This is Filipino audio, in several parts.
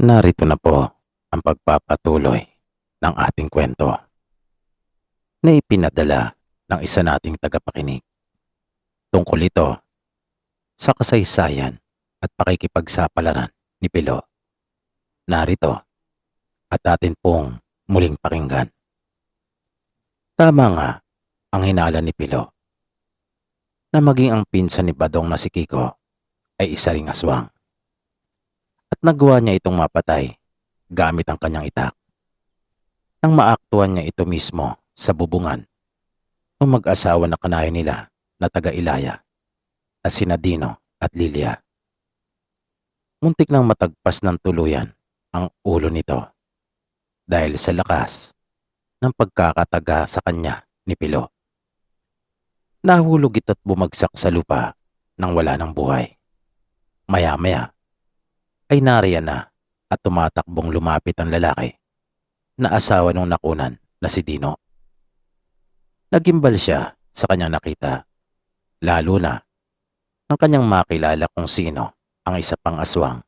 Narito na po ang pagpapatuloy ng ating kwento na ipinadala ng isa nating tagapakinig. Tungkol ito sa kasaysayan at pakikipagsapalaran ni Pilo. Narito at atin pong muling pakinggan. Tama nga ang hinala ni Pilo na maging ang pinsan ni Badong na si Kiko ay isa ring aswang. At nagawa niya itong mapatay gamit ang kanyang itak. Nang maaktuhan niya ito mismo sa bubungan ng mag-asawa na kanayo nila na taga-Ilaya na sina Dino at Lilia. Muntik nang matagpas ng tuluyan ang ulo nito dahil sa lakas ng pagkakataga sa kanya ni Pilo. Nahulog ito't bumagsak sa lupa nang wala ng buhay. Maya-maya ay nariyan na at tumatakbong lumapit ang lalaki na asawa ng nakunan na si Dino. Nagimbal siya sa kanyang nakita, lalo na nang kanyang makilala kung sino ang isa pang aswang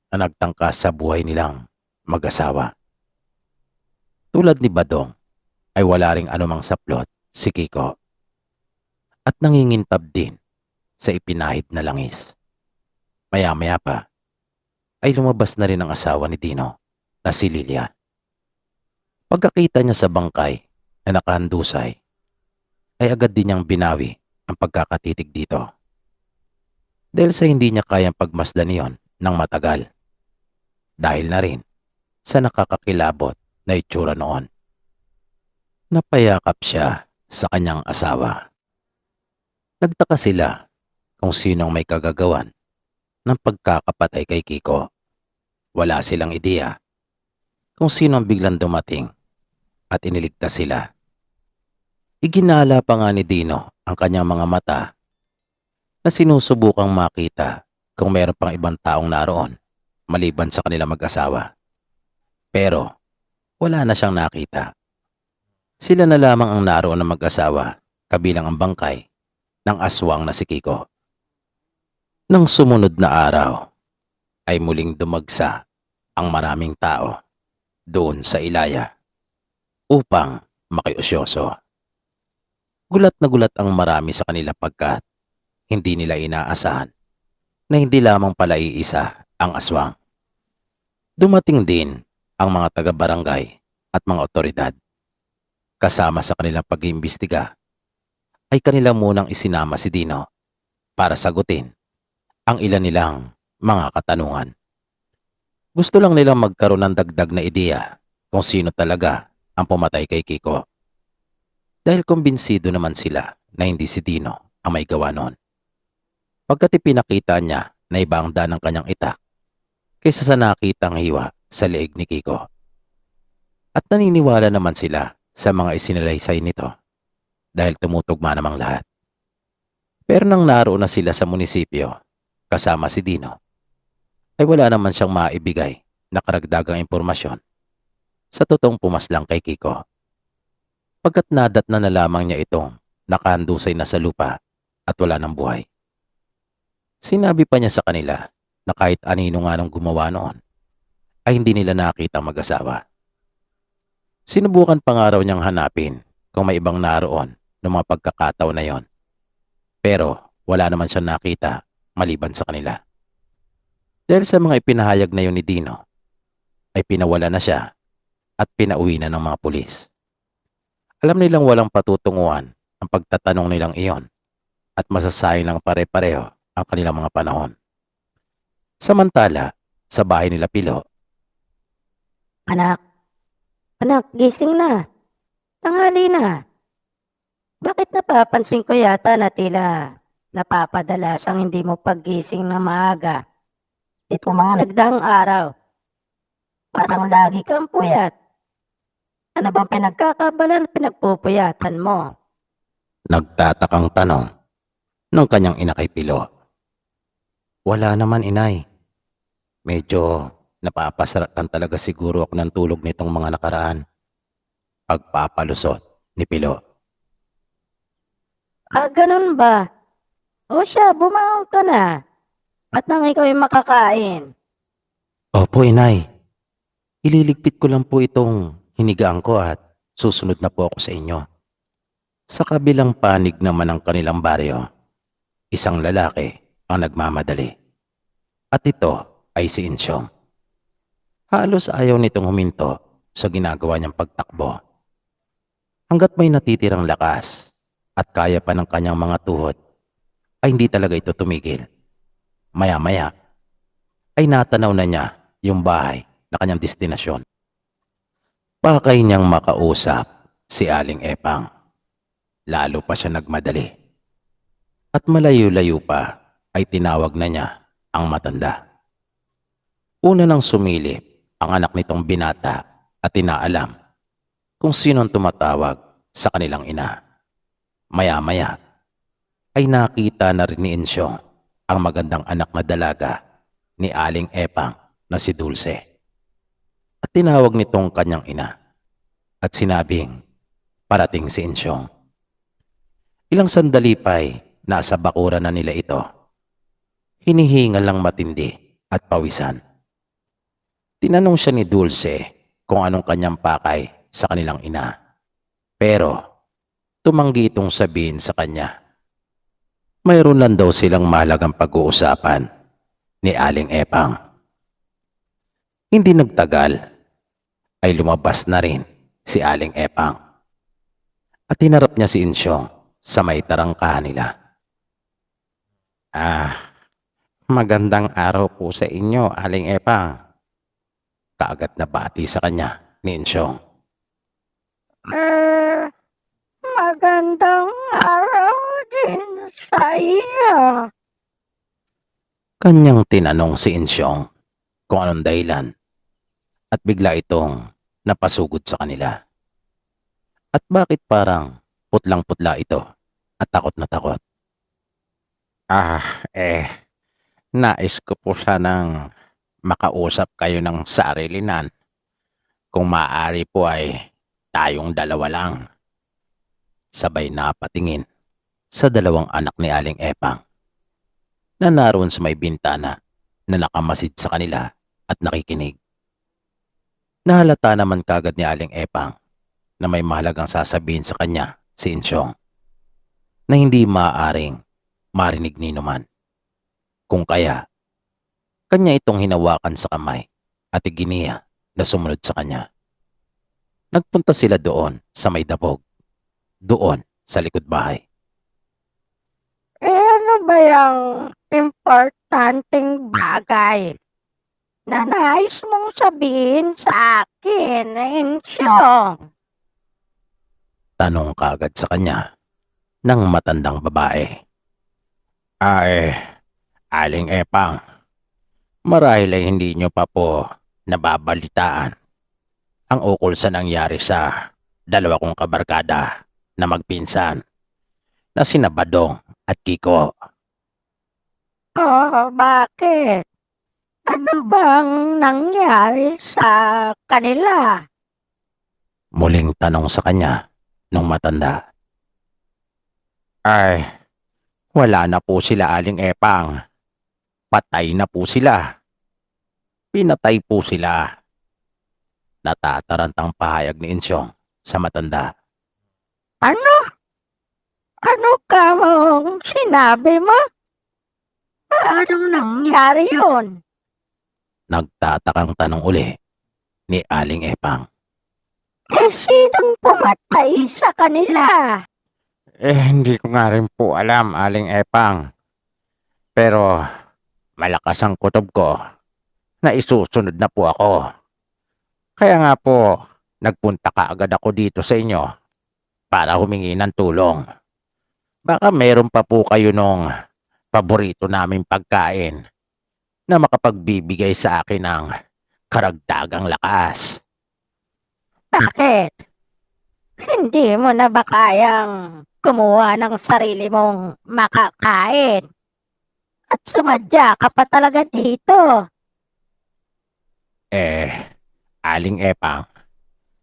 na nagtangka sa buhay nilang mag-asawa. Tulad ni Badong ay wala ring anumang saplot si Kiko at nangingintab din sa ipinahid na langis. Maya-maya pa ay lumabas na rin ang asawa ni Dino na si Lilia. Pagkakita niya sa bangkay na nakahandusay ay agad din niyang binawi ang pagkakatitig dito dahil sa hindi niya kayang pagmasdan niyon ng matagal dahil na rin sa nakakakilabot na itsura noon. Napayakap siya sa kanyang asawa. Nagtaka sila kung sinong may kagagawan ng pagkakapatay kay Kiko. Wala silang ideya kung sino ang biglang dumating at iniligtas sila. Iginala pa nga ni Dino ang kanyang mga mata na sinusubukang makita kung meron pang ibang taong naroon maliban sa kanila mag-asawa. Pero wala na siyang nakita. Sila na lamang ang naroon na mag-asawa kabilang ang bangkay ng aswang na si Kiko. Nang sumunod na araw ay muling dumagsa ang maraming tao doon sa Ilaya upang makiusyoso. Gulat na gulat ang marami sa kanila pagkat hindi nila inaasahan na hindi lamang pala iisa ang aswang. Dumating din ang mga taga-barangay at mga otoridad. Kasama sa kanilang pag-iimbestiga ay kanila munang isinama si Dino para sagutin ang ilan nilang mga katanungan. Gusto lang nilang magkaroon ng dagdag na ideya kung sino talaga ang pumatay kay Kiko. Dahil kumbinsido naman sila na hindi si Dino ang may gawa noon. Pagkat ipinakita niya na iba ang daan ng kanyang itak kaysa sa nakitang hiwa sa leeg ni Kiko. At naniniwala naman sila sa mga isinalaysay nito dahil tumutugma namang lahat. Pero nang naroon na sila sa munisipyo kasama si Dino, ay wala naman siyang maibigay na karagdagang impormasyon sa totoong pumaslang kay Kiko. Pagkat nadatna na lamang niya itong nakahandusay na sa lupa at wala ng buhay. Sinabi pa niya sa kanila na kahit anino nga nung gumawa noon, ay hindi nila nakita mag-asawa. Sinubukan pa nga raw niyang hanapin kung may ibang naroon ng mga pagkakataon na yon. Pero wala naman siyang nakita maliban sa kanila. Dahil sa mga ipinahayag na yun ni Dino, ay pinawala na siya at pinauwi na ng mga pulis. Alam nilang walang patutunguhan ang pagtatanong nilang iyon at masasayang lang pare-pareho ang kanilang mga panahon. Samantala, sa bahay nila Pilo, Anak, anak, gising na. Tanghali na. Bakit napapansin ko yata na tila napapadalas ang hindi mo paggising na maaga? Ito mga nagdaang araw. Parang lagi kang puyat. Ano bang pinagkakabalan na pinagpupuyatan mo? nagtatakang tanong ng kanyang ina kay Pilo. Wala naman, inay. Medyo napapasarakan talaga siguro ako ng tulog nitong mga nakaraan. Pagpapalusot ni Pilo. Ganun ba? O siya, bumangon ka na. At nang ikaw ay makakain. Opo, inay. Ililigpit ko lang po itong hinigaan ko at susunod na po ako sa inyo. Sa kabilang panig naman ng kanilang baryo, isang lalaki ang nagmamadali. At ito ay si Insyong. Halos ayaw nitong huminto sa ginagawa niyang pagtakbo. Hanggat may natitirang lakas at kaya pa ng kanyang mga tuhod, ay hindi talaga ito tumigil. Maya-maya ay natanaw na niya yung bahay na kanyang destinasyon. Pakay niyang makausap si Aling Epang. Lalo pa siya nagmadali. At malayo-layo pa ay tinawag na niya ang matanda. Una nang sumilip ang anak nitong binata at inaalam kung sino ang tumatawag sa kanilang ina. Maya-maya ay nakita na rin ni Insyong ang magandang anak na dalaga ni Aling Epang na si Dulce. At tinawag nitong kanyang ina at sinabing parating si Insyong. Ilang sandali pa'y nasa bakuran na nila ito. Hinihingal lang matindi at pawisan. Tinanong siya ni Dulce kung anong kanyang pakay sa kanilang ina. Pero tumanggi itong sabihin sa kanya. Mayroon lang daw silang mahalagang pag-uusapan ni Aling Epang. Hindi nagtagal ay lumabas na rin si Aling Epang at hinarap niya si Insyong sa may tarangkahan nila. Magandang araw po sa inyo, Aling Epang. Kaagad na bati sa kanya ni Insyong. Magandang araw din sa iyo. Kanyang tinanong si Insyong kung anong dahilan at bigla itong napasugod sa kanila. At bakit parang putlang-putla ito at takot na takot? Nais ko po sanang makausap kayo ng sarilinan. Kung maaari po ay tayong dalawa lang. Sabay na patingin sa dalawang anak ni Aling Epang na naroon sa may bintana na nakamasid sa kanila at nakikinig. Nahalata naman kagad ni Aling Epang na may mahalagang sasabihin sa kanya si Insyong na hindi maaaring marinig ni numan. Kung kaya, kanya itong hinawakan sa kamay at iginiya na sumunod sa kanya. Nagpunta sila doon sa may dabog, doon sa likod bahay. Ano ba yung importanteng bagay na nais mong sabihin sa akin, Insyong? Tanong kaagad sa kanya ng matandang babae. Aling Epang, marahil ay hindi nyo pa po nababalitaan ang ukol sa nangyari sa dalawa kong kabarkada na magpinsan na sina Badong at Kiko. Bakit? Ano bang nangyari sa kanila? Muling tanong sa kanya ng matanda. Wala na po sila, Aling Epang. Patay na po sila. Pinatay po sila. Natatarantang pahayag ni Insyong sa matanda. Ano? Ano ka mong sinabi mo? Anong nangyari yun? Nagtatakang tanong uli ni Aling Epang. Sinong pumatay sa kanila? Hindi ko nga rin po alam, Aling Epang. Pero malakas ang kutob ko na isusunod na po ako. Kaya nga po, nagpunta kaagad ako dito sa inyo para humingi ng tulong. Baka meron pa po kayo nung paborito naming pagkain na makapagbibigay sa akin ng karagdagang lakas. Bakit? Hindi mo na ba kayang kumuha ng sarili mong makakain? At sumadya ka pa talaga dito. Aling Epang,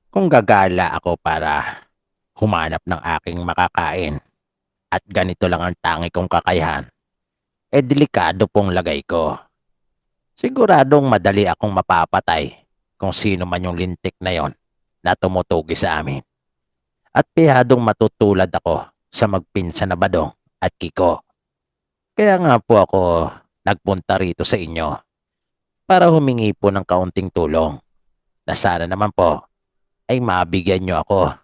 kung gagala ako para humanap ng aking makakain at ganito lang ang tangi kong kakayahan, delikado pong lagay ko. Siguradong madali akong mapapatay kung sino man yung lintik na yon na tumutugi sa amin. At pihadong matutulad ako sa magpinsan na Badong at Kiko. Kaya nga po ako nagpunta rito sa inyo para humingi po ng kaunting tulong na sana naman po ay mabigyan nyo ako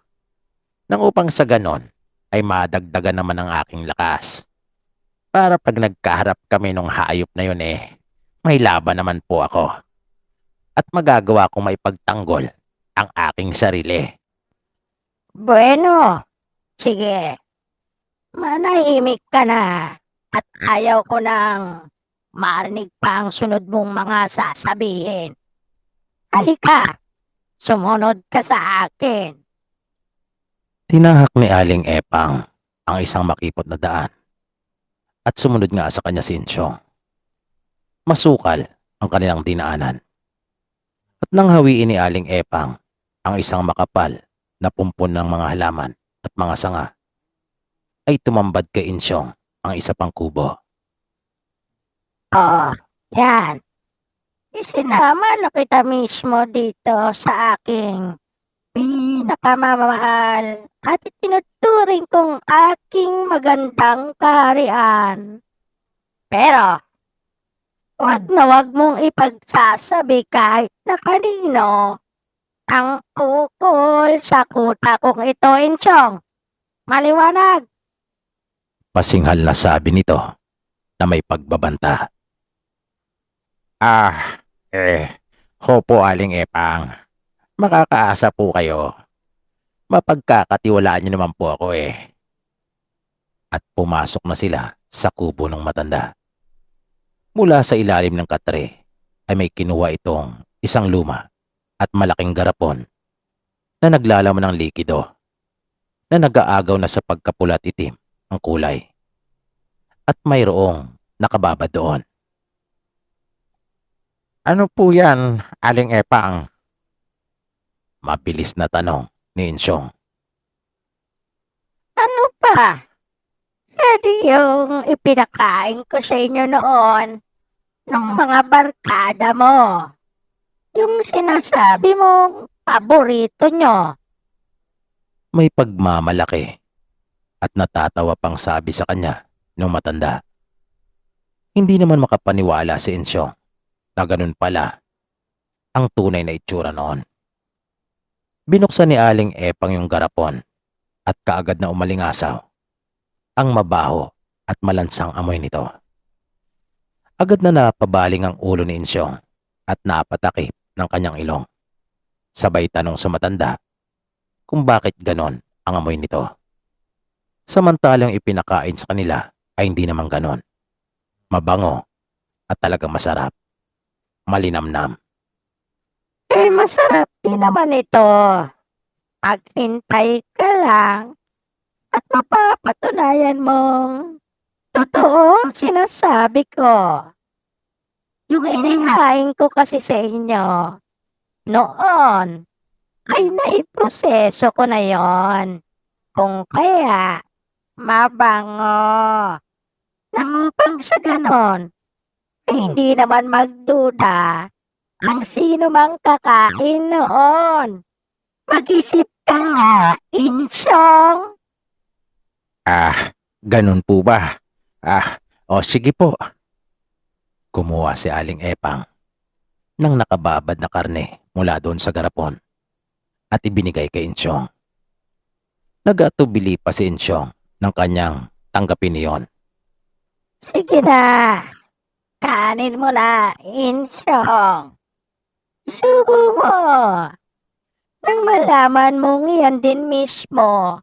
nang upang sa ganon ay madagdagan naman ang aking lakas. Para pag nagkaharap kami nung hayop na yun may laban naman po ako at magagawa kong maipagtanggol ang aking sarili. Bueno, sige. Manahimik ka na at ayaw ko nang marinig pa ang sunod mong mga sasabihin. Halika, sumunod ka sa akin. Tinahak ni Aling Epang ang isang makipot na daan at sumunod nga sa kanya si Insyong. Masukal ang kanilang dinaanan. At nang hawiin ni Aling Epang ang isang makapal na pumpon ng mga halaman at mga sanga, ay tumambad kay Insyong ang isa pang kubo. Oh, yan. Isinama na kita mismo dito sa aking pinakamamahal at itinuturing kong aking magandang kaharian. Pero, wag mong ipagsasabi kahit na kanino ang ukol sa kuta kong ito, Insyong. Maliwanag. Pasinghal na sabi nito na may pagbabanta. Hopo Aling Epang. Makakaasa po kayo. Mapagkakatiwalaan niyo naman po ako At pumasok na sila sa kubo ng matanda. Mula sa ilalim ng katre ay may kinuha itong isang luma at malaking garapon na naglalaman ng likido na nag-aagaw na sa pagkapulat itim ang kulay. At mayroong nakababad doon. Ano po yan, Aling Epang? Mabilis na tanong ni Insyong. Ano pa? Edi yung ipinakain ko sa inyo noon ng mga barkada mo. Yung sinasabi mong paborito nyo. May pagmamalaki at natatawa pang sabi sa kanya ng matanda. Hindi naman makapaniwala si Insyong na ganun pala ang tunay na itsura noon. Binuksan ni Aling Epang yung garapon at kaagad na umalingasaw ang mabaho at malansang amoy nito. Agad na napabaling ang ulo ni Insyong at napatakip ng kanyang ilong. Sabay tanong sa matanda kung bakit ganon ang amoy nito. Samantalang ipinakain sa kanila ay hindi naman ganon. Mabango at talagang masarap. Malinamnam. Masarap din naman ito. Maghintay ka lang at mapapatunayan mong totoo ang sinasabi ko. Yung inihain ko kasi sa inyo noon ay naiproseso ko na yon. Kung kaya mabango. Nang upang sa ganon, hindi naman magduda ang sino mang kakain noon. Mag-isip ka nga, Insyong. Ganun po ba? Sige po. Kumuha si Aling Epang ng nakababad na karne mula doon sa garapon at ibinigay kay Insyong. Nagatubili pa si Insyong ng kanyang tanggapin niyon. Sige na, kanin mo na, Insyong. Subo mo. Nang malaman mong yan din mismo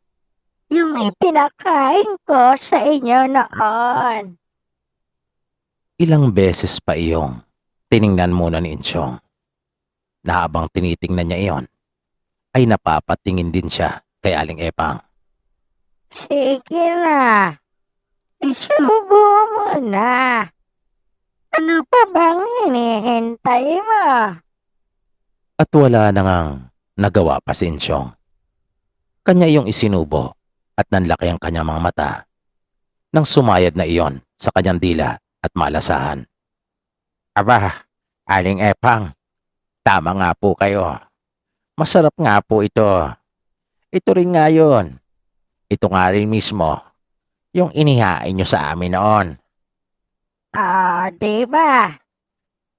yung ipinakain ko sa inyo noon. Ilang beses pa iyong tiningnan muna ni Insyong na habang tinitingnan niya iyon ay napapatingin din siya kay Aling Epang. Sige na, isubo mo na. Ano pa bang hinihintay mo? At wala na ngang nagawa pa si Insyong. Kanya iyong isinubo at nanlaki ang kanyang mga mata nang sumayad na iyon sa kanyang dila at malasahan. Aba, Aling Epang, tama nga po kayo. Masarap nga po ito. Ito rin nga yun. Ito nga rin mismo, yung inihain nyo sa amin noon. Di ba?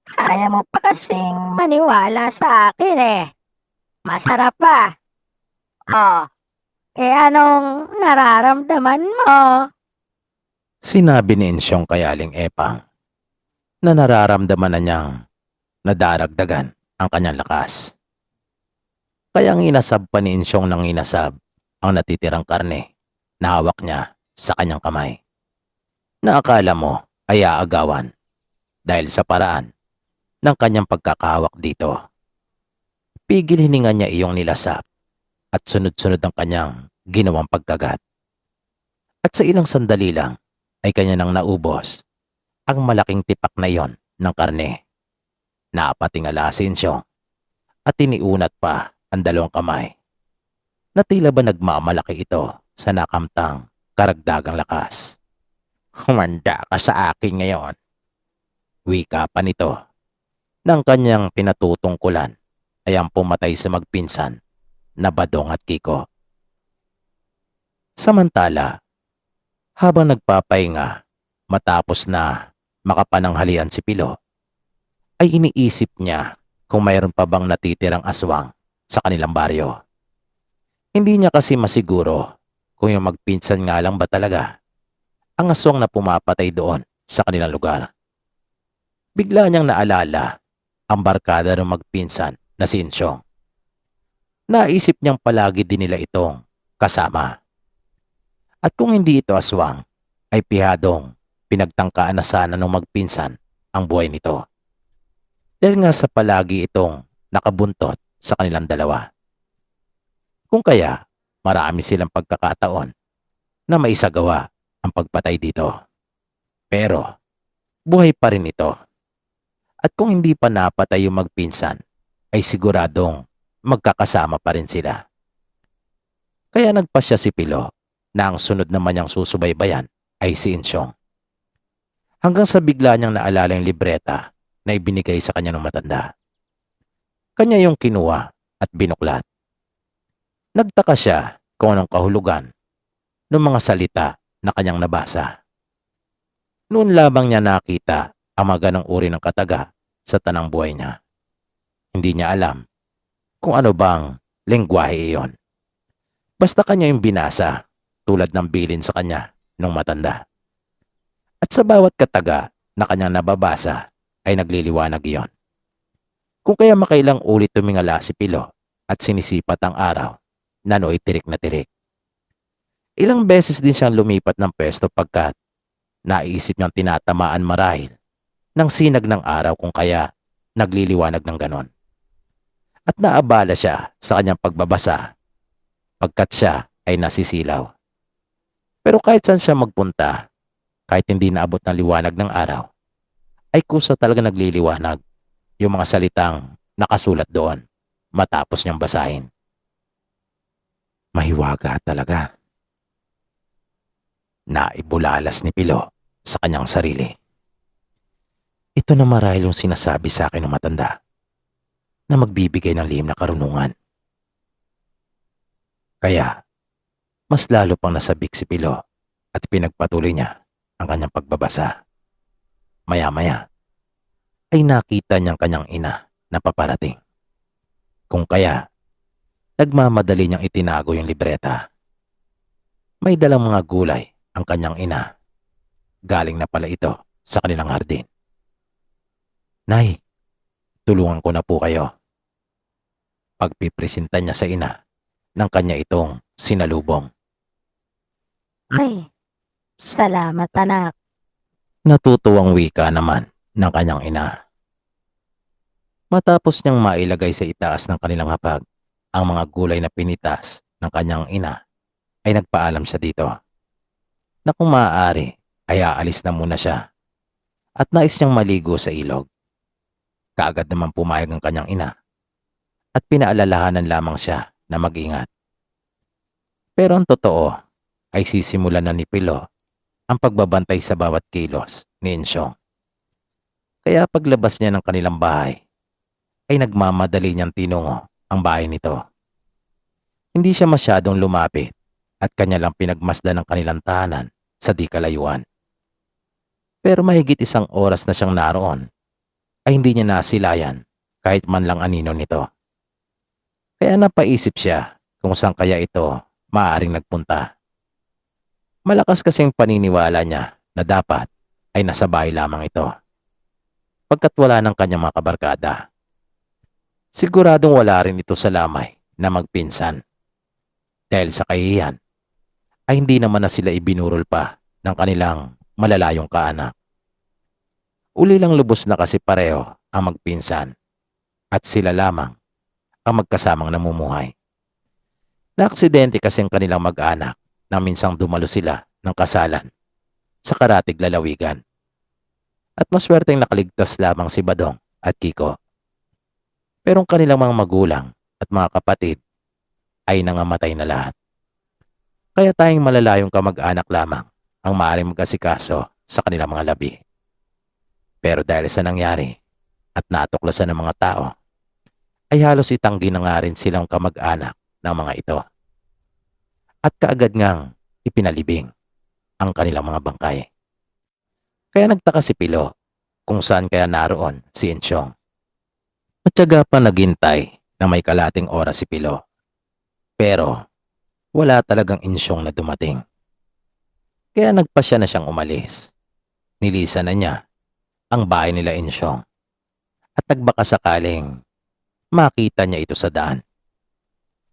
Kaya mo pa kasing maniwala sa akin eh. Masarap pa. Oh, anong nararamdaman mo? Sinabi ni Insyong kay Aling Epang na nararamdaman na niyang nadaragdagan ang kanyang lakas. Kaya inasab pa ni Insyong ng inasab ang natitirang karne na hawak niya sa kanyang kamay. Na akala mo ay aagawan dahil sa paraan ng kanyang pagkakahawak dito. Pigil hininga niya iyong nilasap at sunod-sunod ang kanyang ginawang pagkagat. At sa ilang sandali lang ay kanya nang naubos ang malaking tipak na iyon ng karne. Napatingala si Insyong at iniunat pa ang dalawang kamay na tila ba nagmamalaki ito sa nakamtang karagdagang lakas. Humanda ka sa akin ngayon. Wika pa nito ng kanyang pinatutungkulan ay ang pumatay sa magpinsan na Badong at Kiko. Samantala, habang nagpapahinga matapos na makapananghalian si Pilo, ay iniisip niya kung mayroon pa bang natitirang aswang sa kanilang baryo. Hindi niya kasi masiguro kung yung magpinsan nga lang ba talaga ang aswang na pumapatay doon sa kanilang lugar. Bigla niyang naalala ang barkada ng magpinsan na si Insyong. Naisip niyang palagi din nila itong kasama. At kung hindi ito aswang, ay pihadong pinagtangkaan na sana ng magpinsan ang buhay nito. Dahil nga sa palagi itong nakabuntot sa kanilang dalawa. Kung kaya, marami silang pagkakataon na maisagawa ang pagpatay dito. Pero, buhay pa rin ito. At kung hindi pa napatay yung magpinsan, ay siguradong magkakasama pa rin sila. Kaya nagpasya si Pilo na ang sunod naman niyang susubaybayan ay si Insyong. Hanggang sa bigla niyang naalala yung libreta na ibinigay sa kanya ng matanda. Kanya yung kinuha at binuklat. Nagtaka siya kung anong kahulugan ng mga salita na kanyang nabasa. Noon lamang niya nakita ang mga ganong uri ng kataga sa tanang buhay niya. Hindi niya alam kung ano bang lengguwahe iyon. Basta kanya yung binasa tulad ng bilin sa kanya nung matanda. At sa bawat kataga na kanyang nababasa ay nagliliwanag iyon. Kung kaya makailang ulit tumingala si Pilo at sinisipat ang araw na nooy tirik na tirik. Ilang beses din siyang lumipat ng pwesto pagkat naisip niyang tinatamaan marahil ng sinag ng araw kung kaya nagliliwanag ng ganon. At naabala siya sa kanyang pagbabasa pagkat siya ay nasisilaw. Pero kahit saan siya magpunta, kahit hindi naabot ng liwanag ng araw, ay kusa talaga nagliliwanag yung mga salitang nakasulat doon matapos niyang basahin. Mahiwaga talaga. Naibulalas ni Pilo sa kanyang sarili. Ito na marahil yung sinasabi sa akin ng matanda na magbibigay ng lihim na karunungan. Kaya, mas lalo pang nasabik si Pilo at pinagpatuloy niya ang kanyang pagbabasa. Maya-maya, ay nakita niyang kanyang ina na paparating. Kung kaya, nagmamadali niyang itinago yung libreta. May dalang mga gulay ang kanyang ina. Galing na pala ito sa kanilang hardin. Nay, tulungan ko na po kayo. Pagpipresenta niya sa ina ng kanya itong sinalubong. Ay, salamat anak. Natutuwang wika naman ng kanyang ina. Matapos niyang mailagay sa itaas ng kanilang hapag ang mga gulay na pinitas ng kanyang ina, ay nagpaalam siya dito na kung maaari ay aalis na muna siya at nais niyang maligo sa ilog. Kaagad naman pumayag ang kanyang ina at pinaalalahanan lamang siya na mag-ingat. Pero ang totoo ay sisimulan na ni Pilo ang pagbabantay sa bawat kilos ni Insyong. Kaya paglabas niya ng kanilang bahay, ay nagmamadali niyang tinungo ang bahay nito. Hindi siya masyadong lumapit at kanya lang pinagmasdan ng kanilang tahanan sa di kalayuan. Pero mahigit 1 oras na siyang naroon ay hindi niya nasilayan kahit man lang anino nito. Kaya napaisip siya kung saan kaya ito maaaring nagpunta. Malakas kasing paniniwala niya na dapat ay nasa bahay lamang ito pagkat wala ng kanyang mga kabarkada. Siguradong wala rin ito sa lamay na magpinsan dahil sa kahihiyan ay hindi naman na sila ibinurol pa ng kanilang malalayong kaanak. Uli lang lubos na kasi pareho ang magpinsan at sila lamang ang magkasamang namumuhay. Naaksidente kasi ang kanilang mag-anak nang minsang dumalo sila ng kasalan sa Karatig Lalawigan. At maswerteng nakaligtas lamang si Badong at Kiko. Pero ang kanilang mga magulang at mga kapatid ay nangamatay na lahat. Kaya tayong malalayong kamag-anak lamang ang maaaring mag-asikaso sa kanilang mga labi. Pero dahil sa nangyari at natuklasan ng mga tao, ay halos itanggi na nga rin silang kamag-anak ng mga ito. At kaagad ngang ipinalibing ang kanilang mga bangkay. Kaya nagtaka si Pilo kung saan kaya naroon si Ensyong. Matyaga pa naghintay na may kalating oras si Pilo. Pero wala talagang Ensyong na dumating. Kaya nagpasya na siyang umalis. Nilisan na niya ang bahay nila Ensyong at nagbaka sakaling makita niya ito sa daan.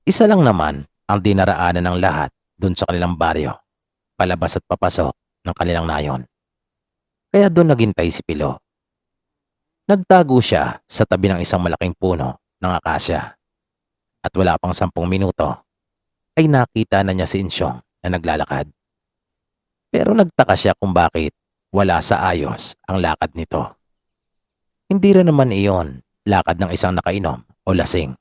Isa lang naman ang dinaraanan ng lahat dun sa kanilang baryo, palabas at papasok ng kanilang nayon. Kaya doon naghintay si Pilo. Nagtago siya sa tabi ng isang malaking puno ng akasya. At wala pang 10 minuto ay nakita na niya si Ensyong na naglalakad. Pero nagtaka siya kung bakit wala sa ayos ang lakad nito. Hindi rin naman iyon lakad ng isang nakainom o lasing.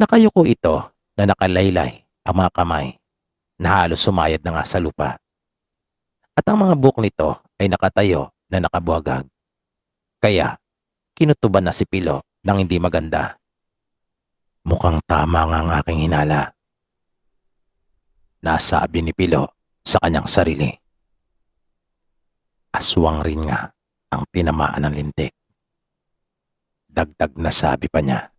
Nakayuko ito na nakalaylay ang mga kamay na halos sumayad na nga sa lupa. At ang mga buhok nito ay nakatayo na nakabuhagag. Kaya kinutuban na si Pilo ng hindi maganda. Mukhang tama nga ang aking hinala, nasabi ni Pilo sa kanyang sarili. Aswang rin nga ang tinamaan ng lintik. Dagdag na sabi pa niya.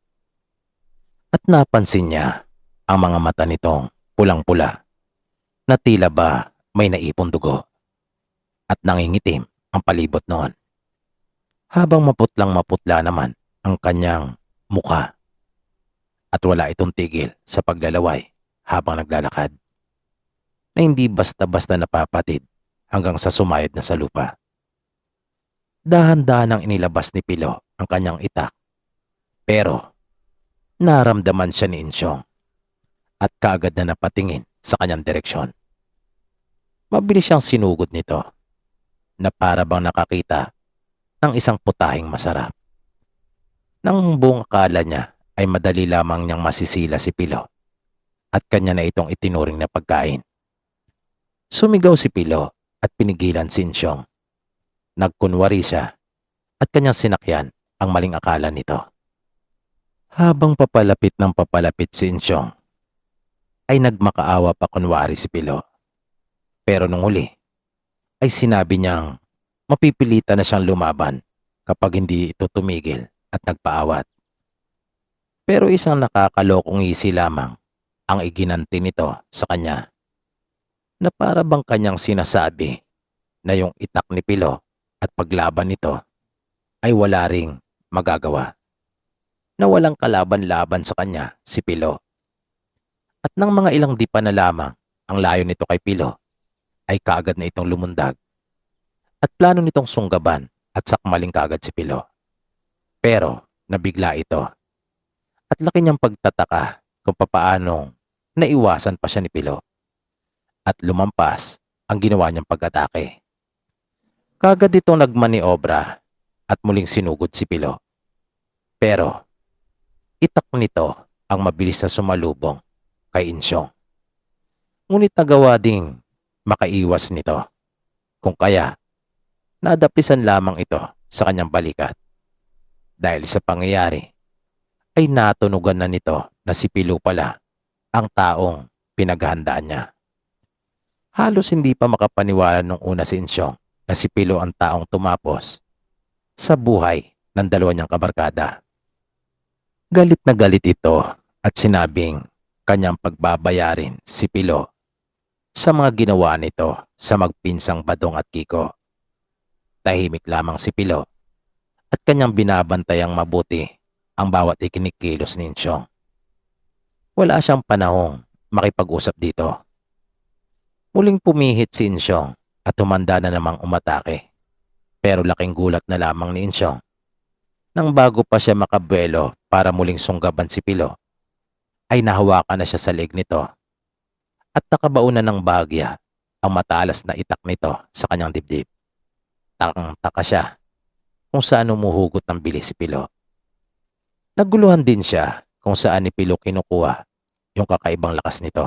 At napansin niya ang mga mata nitong pulang-pula na tila ba may naipon dugo at nangingitim ang palibot noon. Habang maputlang maputla naman ang kanyang mukha at wala itong tigil sa paglalaway habang naglalakad na hindi basta-basta napapatid hanggang sa sumayad na sa lupa. Dahan-dahan ang inilabas ni Pilo ang kanyang itak pero naramdaman siya ni Ensyong at kaagad na napatingin sa kanyang direksyon. Mabilis siyang sinugod nito na para bang nakakita ng isang putahing masarap. Nang buong akala niya ay madali lamang niyang masisila si Pilo at kanya na itong itinuring na pagkain. Sumigaw si Pilo at pinigilan si Ensyong. Nagkunwari siya at kanyang sinakyan ang maling akala nito. Habang papalapit ng papalapit si Ensyong, ay nagmakaawa pa kunwari si Pilo. Pero nung uli, ay sinabi niyang mapipilitan na siyang lumaban kapag hindi ito tumigil at nagpaawat. Pero isang nakakalokong ngisi lamang ang iginanti nito sa kanya na para bang kanyang sinasabi na yung itak ni Pilo at paglaban nito ay wala ring magagawa. Na walang kalaban-laban sa kanya si Pilo. At nang mga ilang dipa na lamang ang layo nito kay Pilo, ay kaagad na itong lumundag. At plano nitong sunggaban at sakmaling kaagad si Pilo. Pero nabigla ito. At laki niyang pagtataka kung papaanong naiwasan pa siya ni Pilo. At lumampas ang ginawa niyang pag-atake. Kaagad itong nagmaniobra at muling sinugod si Pilo. Pero itak nito ang mabilis na sumalubong kay Ensyong. Ngunit nagawa ding makaiwas nito. Kung kaya, nadapisan lamang ito sa kanyang balikat. Dahil sa pangyayari ay natunugan na nito na si Pilo pala ang taong pinaghahandaan niya. Halos hindi pa makapaniwala nung una si Insyong na si Pilo ang taong tumapos sa buhay ng dalawa niyang kabarkada. Galit na galit ito at sinabing kanyang pagbabayarin si Pilo sa mga ginawa nito sa magpinsang Badong at Kiko. Tahimik lamang si Pilo at kanyang binabantayang mabuti ang bawat ikinikilos ni Insyong. Wala siyang panahong makipag-usap dito. Muling pumihit si Insyong at humanda na namang umatake. Pero laking gulat na lamang ni Insyong nang bago pa siya makabuelo para muling sunggaban si Pilo, ay nahawakan na siya sa leg nito at nakabaunan ng bahagya ang matalas na itak nito sa kanyang dibdib. Takang-taka siya kung saan umuhugot ng bilis si Pilo. Naguluhan din siya kung saan ni Pilo kinukuha yung kakaibang lakas nito.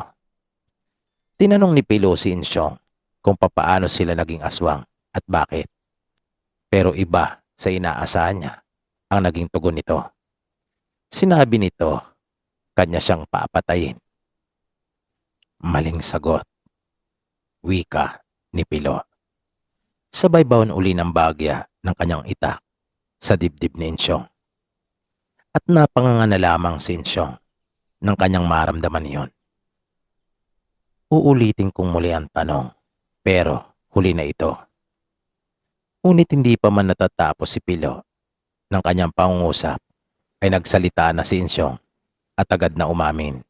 Tinanong ni Pilo si Insyong kung papaano sila naging aswang at bakit. Pero iba sa inaasahan niya ang naging tugon nito. Sinabi nito, kanya siyang paapatayin. Maling sagot, wika ni Pilo. Sabay baon uli ng bagya ng kanyang itak sa dibdib ni Insyong. At napanganga na lamang si Insyong ng kanyang maramdaman niyon. Uulitin kong muli ang tanong, pero huli na ito. Ngunit hindi pa man natatapos si Pilo ng kanyang pangungusap ay nagsalita na si Insyong at agad na umamin.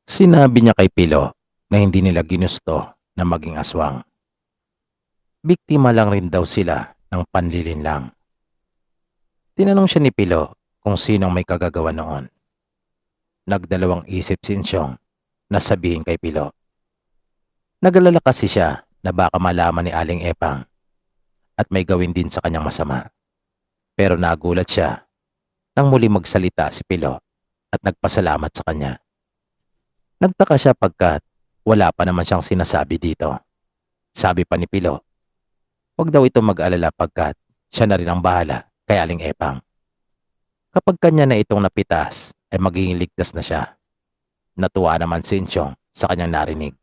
Sinabi niya kay Pilo na hindi nila ginusto na maging aswang. Biktima lang rin daw sila ng panlilinlang. Tinanong siya ni Pilo kung sino ang may kagagawa noon. Nagdalawang isip si Insyong na sabihin kay Pilo. Nag-alala kasi siya na baka malaman ni Aling Epang at may gawin din sa kanyang masama. Pero nagulat siya nang muli magsalita si Pilo at nagpasalamat sa kanya. Nagtaka siya pagkat wala pa naman siyang sinasabi dito. Sabi pa ni Pilo, huwag daw ito mag-alala pagkat siya na rin ang bahala kay Aling Epang. Kapag kanya na itong napitas ay magiging ligtas na siya. Natuwa naman si Insyong sa kanyang narinig.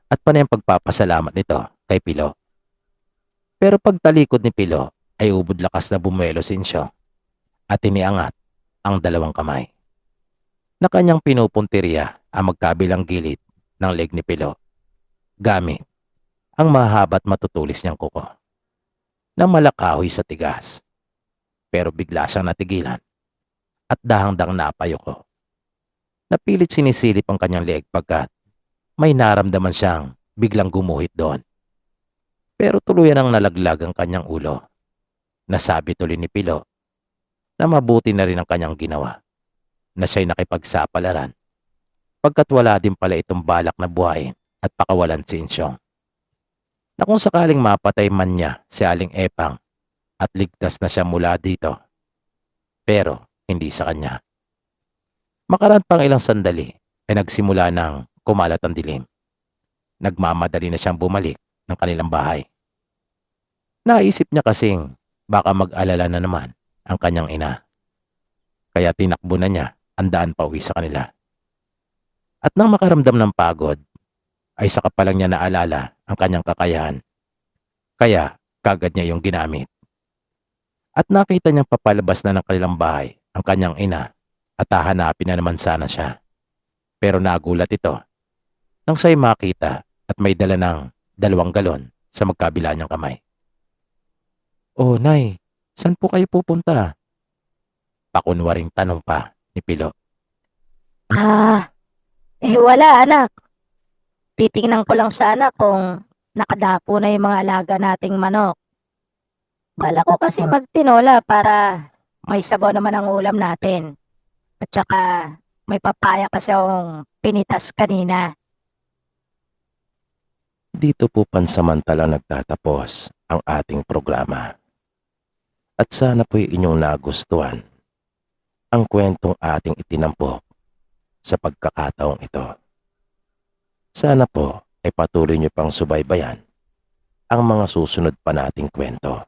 At panay ang pagpapasalamat nito kay Pilo. Pero pagtalikod ni Pilo ay ubod lakas na bumuelo si Insyong at iniangat ang dalawang kamay na kanyang pinupuntirya ang magkabilang gilid ng leg ni Pilo gamit ang mahaba at matutulis niyang kuko na malakahoy sa tigas. Pero bigla siyang natigilan at dahang-dang napayuko. Napilit sinisilip ang kanyang leg pagkat may naramdaman siyang biglang gumuhit doon. Pero tuluyan ang nalaglag ang kanyang ulo. Nasabi tuloy ni Pilo na mabuti na rin ang kanyang ginawa na siya'y nakipagsapalaran pagkat wala din pala itong balak na buhayin at pakawalan si Insyong. Na kung sakaling mapatay man niya si Aling Epang at ligtas na siya mula dito. Pero hindi sa kanya. Makaraan pang ilang sandali ay nagsimula ng kumalat ang dilim. Nagmamadali na siyang bumalik ng kanilang bahay. Naisip niya kasing baka mag-alala na naman ang kanyang ina. Kaya tinakbo na niya ang daan pauwi sa kanila. At nang makaramdam ng pagod, ay saka pa lang niya naalala ang kanyang kakayahan. Kaya kagad niya yung ginamit. At nakita niyang papalabas na ng kanilang bahay ang kanyang ina at hahanapin na naman sana siya. Pero nagulat ito nang siya'y makita at may dala ng 2 galon sa magkabila niyang kamay. Oh, Nay, saan po kayo pupunta? Pakunwaring tanong pa ni Pilo. Wala anak. Titingnan ko lang sana kung nakadapo na yung mga alaga nating manok. Bala ko kasi magtinola para may sabaw naman ang ulam natin. At saka may papaya kasi akong pinitas kanina. Dito po pansamantalang nagtatapos ang ating programa. At sana po'y inyong nagustuhan ang kwentong ating itinampok sa pagkakataong ito. Sana po ay patuloy niyo pang subaybayan ang mga susunod pa nating kwento.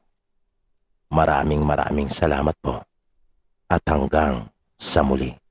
Maraming salamat po. At hanggang sa muli.